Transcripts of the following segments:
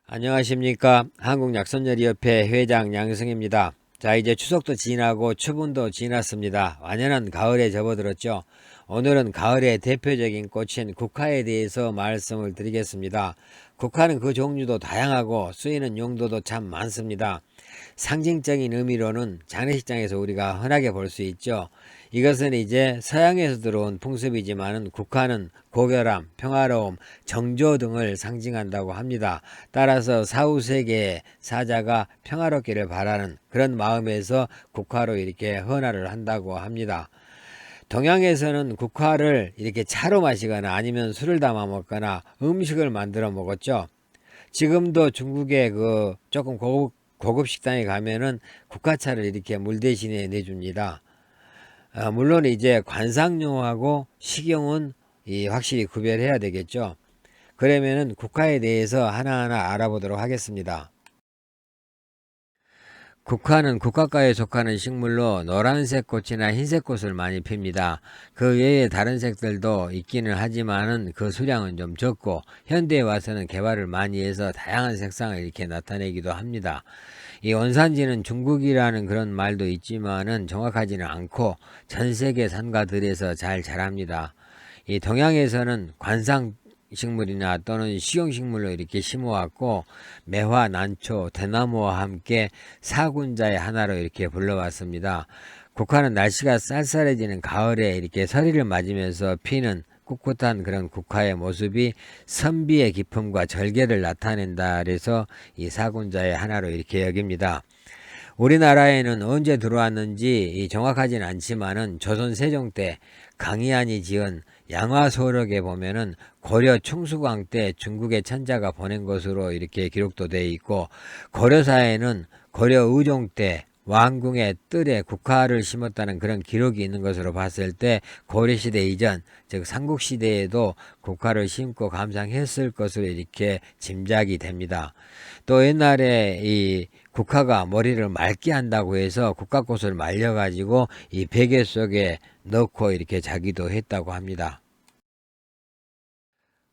안녕하십니까. 한국약선열의협회 회장 양승입니다. 자, 이제 추석도 지나고 추분도 지났습니다. 완연한 가을에 접어들었죠. 오늘은 가을의 대표적인 꽃인 국화에 대해서 말씀을 드리겠습니다. 국화는 그 종류도 다양하고 쓰이는 용도도 참 많습니다. 상징적인 의미로는 장례식장에서 우리가 흔하게 볼 수 있죠. 이것은 이제 서양에서 들어온 풍습이지만은 국화는 고결함, 평화로움, 정조 등을 상징한다고 합니다. 따라서 사후세계의 사자가 평화롭기를 바라는 그런 마음에서 국화로 이렇게 헌화를 한다고 합니다. 동양에서는 국화를 이렇게 차로 마시거나 아니면 술을 담아 먹거나 음식을 만들어 먹었죠. 지금도 중국의 그 조금 고급 식당에 가면은 국화차를 이렇게 물 대신에 내줍니다. 물론 이제 관상용하고 식용은 확실히 구별해야 되겠죠. 그러면은 국화에 대해서 하나하나 알아보도록 하겠습니다. 국화는 국화과에 속하는 식물로 노란색 꽃이나 흰색 꽃을 많이 핍니다. 그 외에 다른 색들도 있기는 하지만은 그 수량은 좀 적고 현대에 와서는 개발을 많이 해서 다양한 색상을 이렇게 나타내기도 합니다. 이 원산지는 중국이라는 그런 말도 있지만은 정확하지는 않고 전 세계 산가들에서 잘 자랍니다. 이 동양에서는 관상 식물이나 또는 식용식물로 이렇게 심어왔고 매화, 난초, 대나무와 함께 사군자의 하나로 이렇게 불러왔습니다. 국화는 날씨가 쌀쌀해지는 가을에 이렇게 서리를 맞으면서 피는 꿋꿋한 그런 국화의 모습이 선비의 기품과 절개를 나타낸다 그래서 이 사군자의 하나로 이렇게 여깁니다. 우리나라에는 언제 들어왔는지 정확하진 않지만은 조선 세종 때 강희안이 지은 양화소록에 보면은 고려 충수광 때 중국의 천자가 보낸 것으로 이렇게 기록도 되어 있고, 고려사에는 고려 의종 때 왕궁의 뜰에 국화를 심었다는 그런 기록이 있는 것으로 봤을 때 고려시대 이전, 즉 삼국시대에도 국화를 심고 감상했을 것으로 이렇게 짐작이 됩니다. 또 옛날에 이 국화가 머리를 맑게 한다고 해서 국화꽃을 말려가지고 이 베개 속에 넣고 이렇게 자기도 했다고 합니다.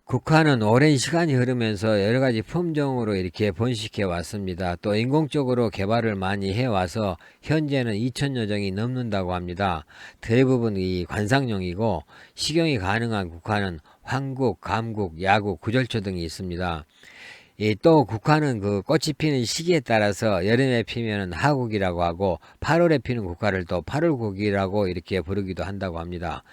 국화는 오랜 시간이 흐르면서 여러 가지 품종으로 이렇게 번식해 왔습니다. 또 인공적으로 개발을 많이 해와서 현재는 2000여 종이 넘는다고 합니다. 대부분 이 관상용이고 식용이 가능한 국화는 황국, 감국, 야국, 구절초 등이 있습니다. 또 국화는 그 꽃이 피는 시기에 따라서 여름에 피면은 하국이라고 하고 8월에 피는 국화를 또 8월국이라고 이렇게 부르기도 한다고 합니다.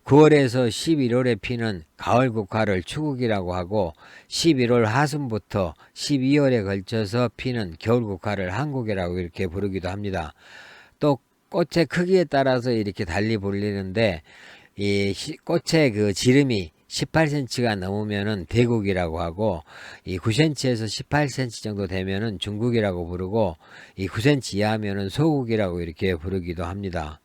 9월에서 11월에 피는 가을 국화를 추국이라고 하고 11월 하순부터 12월에 걸쳐서 피는 겨울 국화를 한국이라고 이렇게 부르기도 합니다. 또 꽃의 크기에 따라서 이렇게 달리 불리는데 이 꽃의 그 지름이 18cm가 넘으면은 대국이라고 하고, 이 9cm에서 18cm 정도 되면은 중국이라고 부르고, 이 9cm 이하면은 소국이라고 이렇게 부르기도 합니다.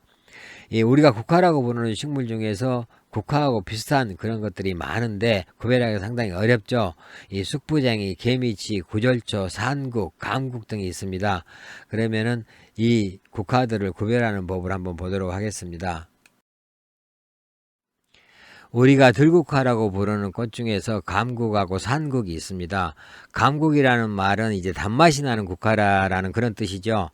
우리가 국화라고 부르는 식물 중에서 국화하고 비슷한 그런 것들이 많은데 구별하기가 상당히 어렵죠. 이 숙부쟁이, 개미치, 구절초, 산국, 감국 등이 있습니다. 그러면은 이 국화들을 구별하는 법을 한번 보도록 하겠습니다. 우리가 들국화라고 부르는 꽃 중에서 감국하고 산국이 있습니다. 감국이라는 말은 이제 단맛이 나는 국화라는 그런 뜻이죠.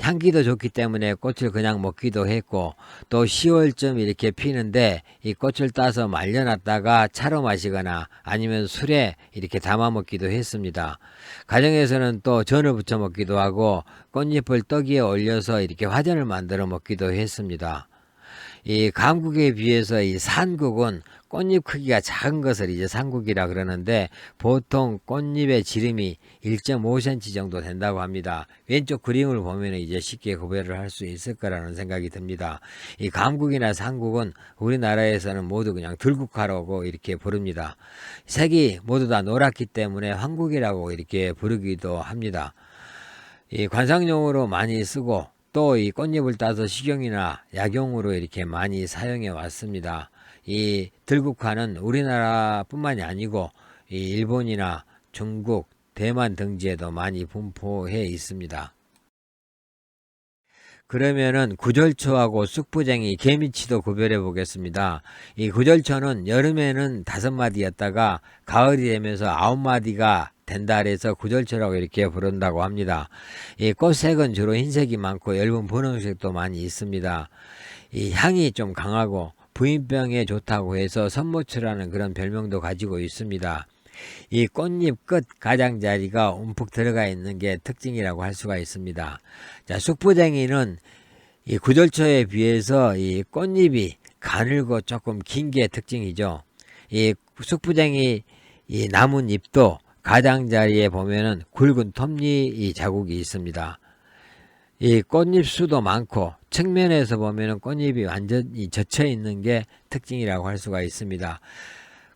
향기도 좋기 때문에 꽃을 그냥 먹기도 했고, 또 10월쯤 이렇게 피는데 이 꽃을 따서 말려놨다가 차로 마시거나 아니면 술에 이렇게 담아 먹기도 했습니다. 가정에서는 또 전을 부쳐 먹기도 하고 꽃잎을 떡 위에 올려서 이렇게 화전을 만들어 먹기도 했습니다. 이 감국에 비해서 이 산국은 꽃잎 크기가 작은 것을 이제 산국이라 그러는데 보통 꽃잎의 지름이 1.5cm 정도 된다고 합니다. 왼쪽 그림을 보면 이제 쉽게 구별을 할 수 있을 거라는 생각이 듭니다. 이 감국이나 산국은 우리나라에서는 모두 그냥 들국화라고 이렇게 부릅니다. 색이 모두 다 노랗기 때문에 황국이라고 이렇게 부르기도 합니다. 이 관상용으로 많이 쓰고 또 이 꽃잎을 따서 식용이나 약용으로 이렇게 많이 사용해 왔습니다. 이 들국화는 우리나라뿐만이 아니고 이 일본이나 중국, 대만 등지에도 많이 분포해 있습니다. 그러면은 구절초하고 쑥부쟁이, 개미치도 구별해 보겠습니다. 이 구절초는 여름에는 5마디였다가 가을이 되면서 9마디가 된다 그래서 구절초라고 이렇게 부른다고 합니다. 이 꽃색은 주로 흰색이 많고 엷은 분홍색도 많이 있습니다. 이 향이 좀 강하고 부인병에 좋다고 해서 선모초라는 그런 별명도 가지고 있습니다. 이 꽃잎 끝 가장자리가 움푹 들어가 있는 게 특징이라고 할 수가 있습니다. 자, 숙부쟁이는 이 구절초에 비해서 이 꽃잎이 가늘고 조금 긴 게 특징이죠. 이 숙부쟁이 이 나뭇잎도 가장자리에 보면은 굵은 톱니 자국이 있습니다. 이 꽃잎 수도 많고 측면에서 보면은 꽃잎이 완전히 젖혀 있는 게 특징이라고 할 수가 있습니다.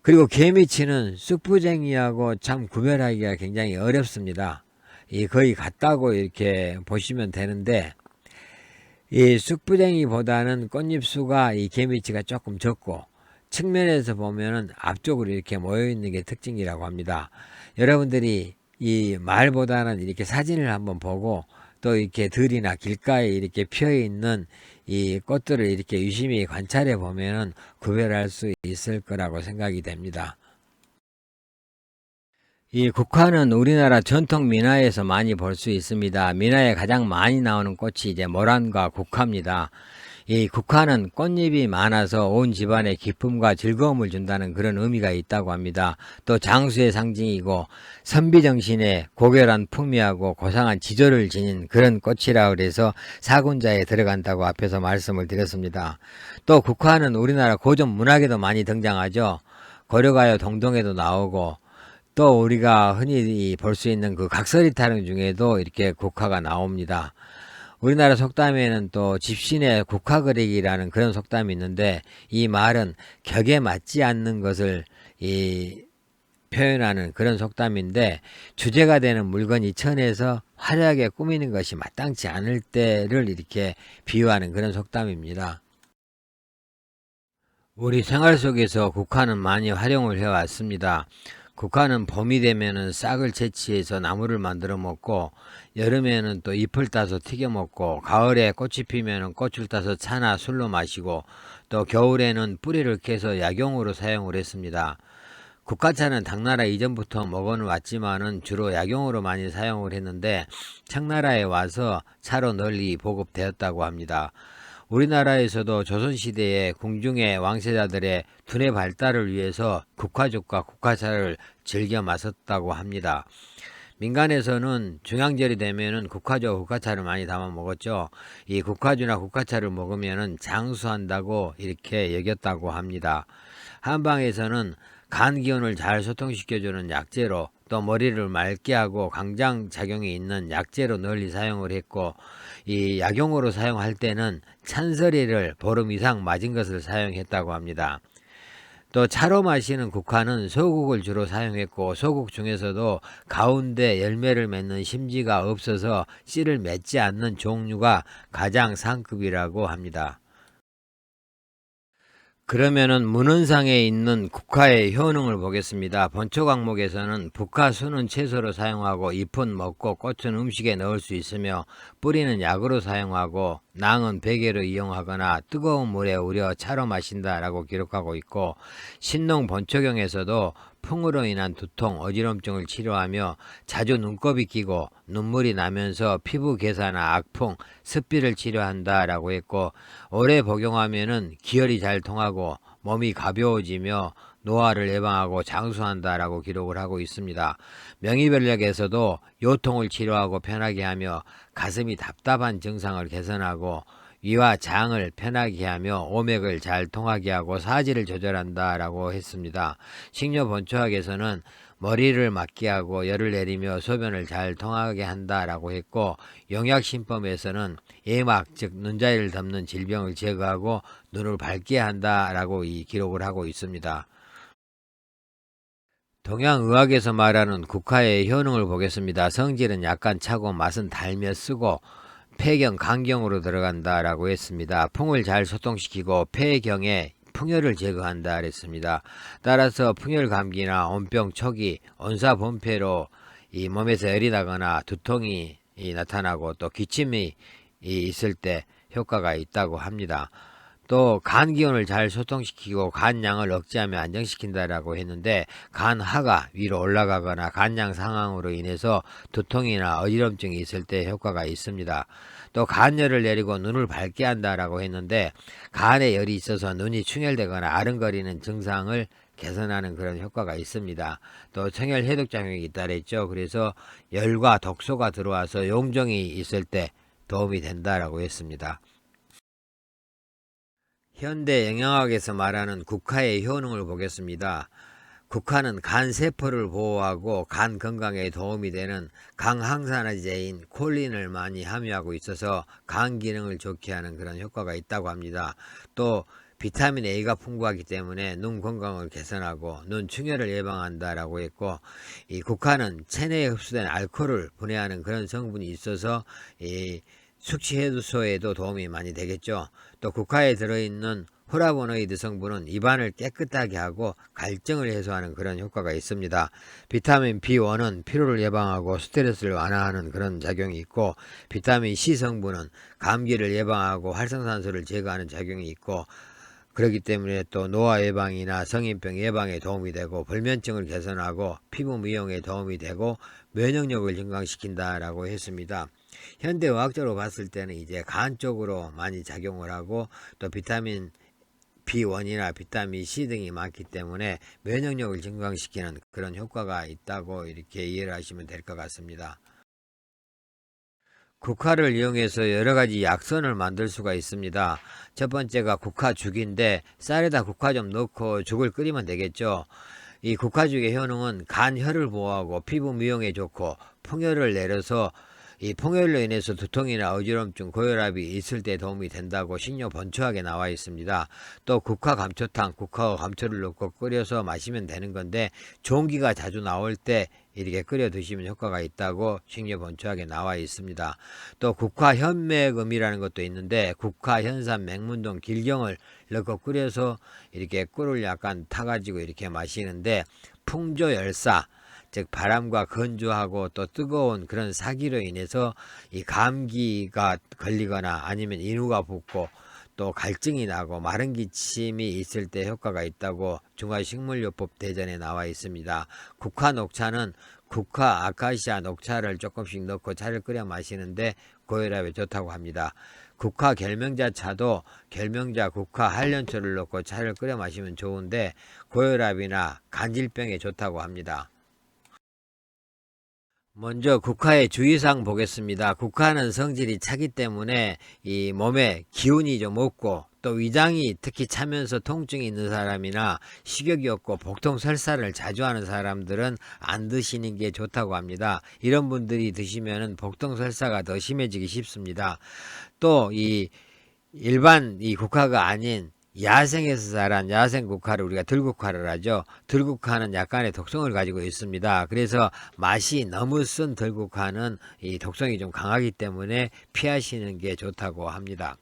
그리고 개미치는 숙부쟁이하고 참 구별하기가 굉장히 어렵습니다. 이 거의 같다고 이렇게 보시면 되는데, 이 숙부쟁이보다는 꽃잎 수가 이 개미치가 조금 적고 측면에서 보면은 앞쪽으로 이렇게 모여 있는 게 특징이라고 합니다. 여러분들이 이 말보다는 이렇게 사진을 한번 보고 또 이렇게 들이나 길가에 이렇게 피어 있는 이 꽃들을 이렇게 유심히 관찰해 보면은 구별할 수 있을 거라고 생각이 됩니다. 이 국화는 우리나라 전통 민화에서 많이 볼 수 있습니다. 민화에 가장 많이 나오는 꽃이 이제 모란과 국화입니다. 이 국화는 꽃잎이 많아서 온 집안에 기쁨과 즐거움을 준다는 그런 의미가 있다고 합니다. 또 장수의 상징이고 선비정신에 고결한 풍미하고 고상한 지조를 지닌 그런 꽃이라 그래서 사군자에 들어간다고 앞에서 말씀을 드렸습니다. 또 국화는 우리나라 고전 문학에도 많이 등장하죠. 고려가요 동동에도 나오고 또 우리가 흔히 볼 수 있는 그 각설이 타령 중에도 이렇게 국화가 나옵니다. 우리나라 속담에는 또 집신의 국화거리기라는 그런 속담이 있는데, 이 말은 격에 맞지 않는 것을 표현하는 그런 속담인데, 주제가 되는 물건이 천에서 화려하게 꾸미는 것이 마땅치 않을 때를 이렇게 비유하는 그런 속담입니다. 우리 생활 속에서 국화는 많이 활용을 해왔습니다. 국화는 봄이 되면은 싹을 채취해서 나물을 만들어 먹고, 여름에는 또 잎을 따서 튀겨 먹고, 가을에 꽃이 피면은 꽃을 따서 차나 술로 마시고, 또 겨울에는 뿌리를 캐서 약용으로 사용을 했습니다. 국화차는 당나라 이전부터 먹어는 왔지만은 주로 약용으로 많이 사용을 했는데, 청나라에 와서 차로 널리 보급되었다고 합니다. 우리나라에서도 조선시대에 궁중의 왕세자들의 두뇌 발달을 위해서 국화죽과 국화차를 즐겨 마셨다고 합니다. 민간에서는 중양절이 되면은 국화주와 국화차를 많이 담아 먹었죠. 이 국화주나 국화차를 먹으면은 장수한다고 이렇게 여겼다고 합니다. 한방에서는 간 기운을 잘 소통시켜주는 약재로, 또 머리를 맑게 하고 강장 작용이 있는 약재로 널리 사용을 했고, 이 약용으로 사용할 때는 찬서리를 보름 이상 맞은 것을 사용했다고 합니다. 또 차로 마시는 국화는 소국을 주로 사용했고, 소국 중에서도 가운데 열매를 맺는 심지가 없어서 씨를 맺지 않는 종류가 가장 상급이라고 합니다. 그러면은 문헌상에 있는 국화의 효능을 보겠습니다. 본초 과목에서는 국화순은 채소로 사용하고, 잎은 먹고 꽃은 음식에 넣을 수 있으며, 뿌리는 약으로 사용하고, 낭은 베개로 이용하거나 뜨거운 물에 우려 차로 마신다라고 기록하고 있고, 신농 본초경에서도 풍으로 인한 두통, 어지럼증을 치료하며 자주 눈곱이 끼고 눈물이 나면서 피부 괴사나 악풍, 습비를 치료한다라고 했고, 오래 복용하면은 기혈이 잘 통하고 몸이 가벼워지며 노화를 예방하고 장수한다라고 기록을 하고 있습니다. 명의별력에서도 요통을 치료하고 편하게 하며 가슴이 답답한 증상을 개선하고 위와 장을 편하게 하며 오맥을 잘 통하게 하고 사지를 조절한다라고 했습니다. 식료 본초학에서는 머리를 맞게 하고 열을 내리며 소변을 잘 통하게 한다라고 했고, 용약신법에서는 예막 즉 눈자리를 덮는 질병을 제거하고 눈을 밝게 한다라고 기록을 하고 있습니다. 동양의학에서 말하는 국화의 효능을 보겠습니다. 성질은 약간 차고 맛은 달며 쓰고 폐경, 간경으로 들어간다라고 했습니다. 풍을 잘 소통시키고 폐경에 풍열을 제거한다 그랬습니다. 따라서 풍열 감기나 온병 초기, 온사본폐로 이 몸에서 열이 나거나 두통이 나타나고 또 기침이 있을 때 효과가 있다고 합니다. 또 간 기운을 잘 소통시키고 간양을 억제하며 안정시킨다라고 했는데, 간하가 위로 올라가거나 간양 상황으로 인해서 두통이나 어지럼증이 있을 때 효과가 있습니다. 또 간열을 내리고 눈을 밝게 한다라고 했는데, 간에 열이 있어서 눈이 충혈되거나 아른거리는 증상을 개선하는 그런 효과가 있습니다. 또 청열 해독 작용이 있다 그랬죠. 그래서 열과 독소가 들어와서 용종이 있을 때 도움이 된다라고 했습니다. 현대 영양학에서 말하는 국화의 효능을 보겠습니다. 국화는 간 세포를 보호하고 간 건강에 도움이 되는 강항산화제인 콜린을 많이 함유하고 있어서 간 기능을 좋게 하는 그런 효과가 있다고 합니다. 또 비타민 A가 풍부하기 때문에 눈 건강을 개선하고 눈 충혈을 예방한다라고 했고, 이 국화는 체내에 흡수된 알코올을 분해하는 그런 성분이 있어서 이 숙취해소에도 도움이 많이 되겠죠. 또 국화에 들어있는 플라보노이드 성분은 입안을 깨끗하게 하고 갈증을 해소하는 그런 효과가 있습니다. 비타민 B1은 피로를 예방하고 스트레스를 완화하는 그런 작용이 있고, 비타민 C 성분은 감기를 예방하고 활성산소를 제거하는 작용이 있고, 그렇기 때문에 또 노화 예방이나 성인병 예방에 도움이 되고, 불면증을 개선하고 피부 미용에 도움이 되고 면역력을 증강시킨다라고 했습니다. 현대의학적으로 봤을 때는 이제 간 쪽으로 많이 작용을 하고, 또 비타민 B1이나 비타민 C 등이 많기 때문에 면역력을 증강시키는 그런 효과가 있다고 이렇게 이해를 하시면 될 것 같습니다. 국화를 이용해서 여러가지 약선을 만들 수가 있습니다. 첫 번째가 국화죽인데, 쌀에다 국화 좀 넣고 죽을 끓이면 되겠죠. 이 국화죽의 효능은 간혈을 보호하고 피부 미용에 좋고 풍혈을 내려서 이 풍혈로 인해서 두통이나 어지럼증, 고혈압이 있을 때 도움이 된다고 식료 본초학에 나와 있습니다. 또 국화 감초탕, 국화와 감초를 넣고 끓여서 마시면 되는 건데, 종기가 자주 나올 때 이렇게 끓여 드시면 효과가 있다고 식료 본초학에 나와 있습니다. 또 국화 현맥음이라는 것도 있는데, 국화, 현삼, 맹문동, 길경을 넣고 끓여서 이렇게 꿀을 약간 타가지고 이렇게 마시는데, 풍조열사, 즉 바람과 건조하고 또 뜨거운 그런 사기로 인해서 이 감기가 걸리거나 아니면 인후가 붓고 또 갈증이 나고 마른 기침이 있을 때 효과가 있다고 중화식물요법 대전에 나와 있습니다. 국화 녹차는 국화, 아카시아 녹차를 조금씩 넣고 차를 끓여 마시는데 고혈압에 좋다고 합니다. 국화 결명자 차도 결명자, 국화, 한련초를 넣고 차를 끓여 마시면 좋은데 고혈압이나 간질병에 좋다고 합니다. 먼저 국화의 주의사항 보겠습니다. 국화는 성질이 차기 때문에 이 몸에 기운이 좀 없고, 또 위장이 특히 차면서 통증이 있는 사람이나 식욕이 없고 복통 설사를 자주 하는 사람들은 안 드시는 게 좋다고 합니다. 이런 분들이 드시면 복통 설사가 더 심해지기 쉽습니다. 또 이 일반 이 국화가 아닌 야생에서 자란 야생 국화를 우리가 들국화를 하죠. 들국화는 약간의 독성을 가지고 있습니다. 그래서 맛이 너무 쓴 들국화는 이 독성이 좀 강하기 때문에 피하시는 게 좋다고 합니다.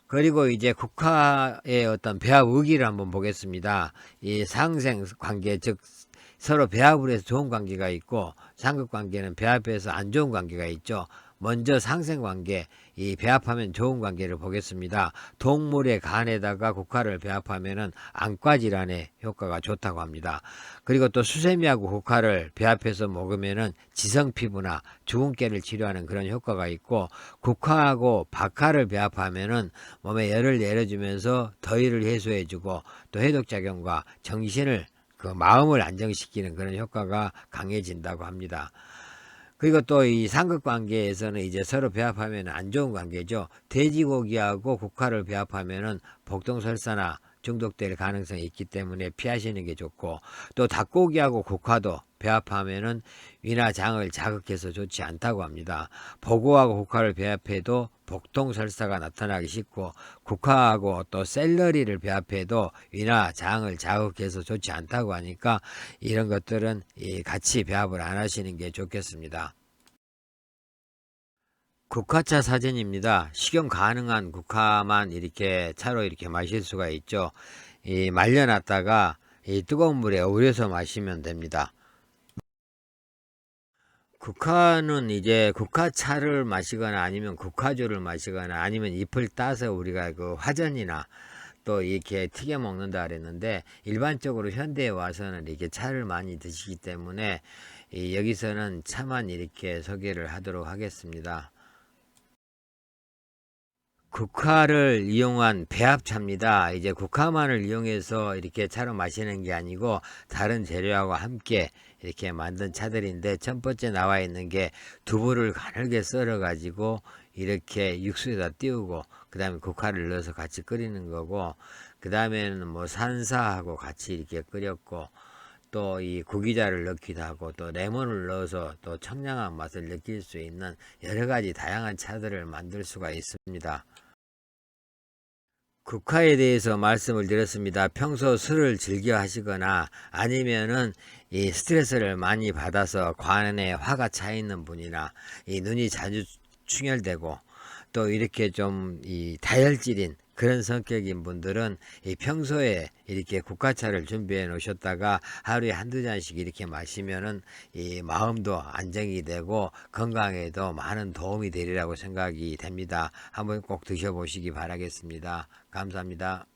그리고 이제 국화의 어떤 배합 의기를 한번 보겠습니다. 이 상생 관계, 즉 서로 배합을 해서 좋은 관계가 있고, 상극 관계는 배합해서 안 좋은 관계가 있죠. 먼저 상생관계, 이 배합하면 좋은 관계를 보겠습니다. 동물의 간에다가 국화를 배합하면은 안과 질환에 효과가 좋다고 합니다. 그리고 또 수세미하고 국화를 배합해서 먹으면은 지성 피부나 주근깨를 치료하는 그런 효과가 있고, 국화하고 박하를 배합하면은 몸에 열을 내려주면서 더위를 해소해주고 또 해독작용과 정신을 그 마음을 안정시키는 그런 효과가 강해진다고 합니다. 그리고 또 이 상극 관계에서는 이제 서로 배합하면 안 좋은 관계죠. 돼지고기하고 국화를 배합하면은 복통설사나 중독될 가능성이 있기 때문에 피하시는 게 좋고, 또 닭고기하고 국화도 배합하면은 위나 장을 자극해서 좋지 않다고 합니다. 보고하고 국화를 배합해도 복통설사가 나타나기 쉽고, 국화하고 또 샐러리를 배합해도 위나 장을 자극해서 좋지 않다고 하니까 이런 것들은 같이 배합을 안 하시는 게 좋겠습니다. 국화차 사진입니다. 식용 가능한 국화만 이렇게 차로 이렇게 마실 수가 있죠. 말려놨다가 이 뜨거운 물에 우려서 마시면 됩니다. 국화는 이제 국화차를 마시거나 아니면 국화주를 마시거나 아니면 잎을 따서 우리가 그 화전이나 또 이렇게 튀겨 먹는다 그랬는데, 일반적으로 현대에 와서는 이렇게 차를 많이 드시기 때문에 여기서는 차만 이렇게 소개를 하도록 하겠습니다. 국화를 이용한 배합차입니다. 이제 국화만을 이용해서 이렇게 차로 마시는 게 아니고 다른 재료하고 함께 이렇게 만든 차들인데, 첫 번째 나와 있는 게 두부를 가늘게 썰어 가지고 이렇게 육수에다 띄우고 그 다음에 국화를 넣어서 같이 끓이는 거고, 그 다음에는 뭐 산사하고 같이 이렇게 끓였고, 또 이 구기자를 넣기도 하고 또 레몬을 넣어서 또 청량한 맛을 느낄 수 있는 여러 가지 다양한 차들을 만들 수가 있습니다. 국화에 대해서 말씀을 드렸습니다. 평소 술을 즐겨 하시거나 아니면은 이 스트레스를 많이 받아서 관에 화가 차 있는 분이나 이 눈이 자주 충혈되고 또 이렇게 좀 이 다혈질인 그런 성격인 분들은 이 평소에 이렇게 국화차를 준비해 놓으셨다가 하루에 한두 잔씩 이렇게 마시면은 이 마음도 안정이 되고 건강에도 많은 도움이 되리라고 생각이 됩니다. 한번 꼭 드셔보시기 바라겠습니다. 감사합니다.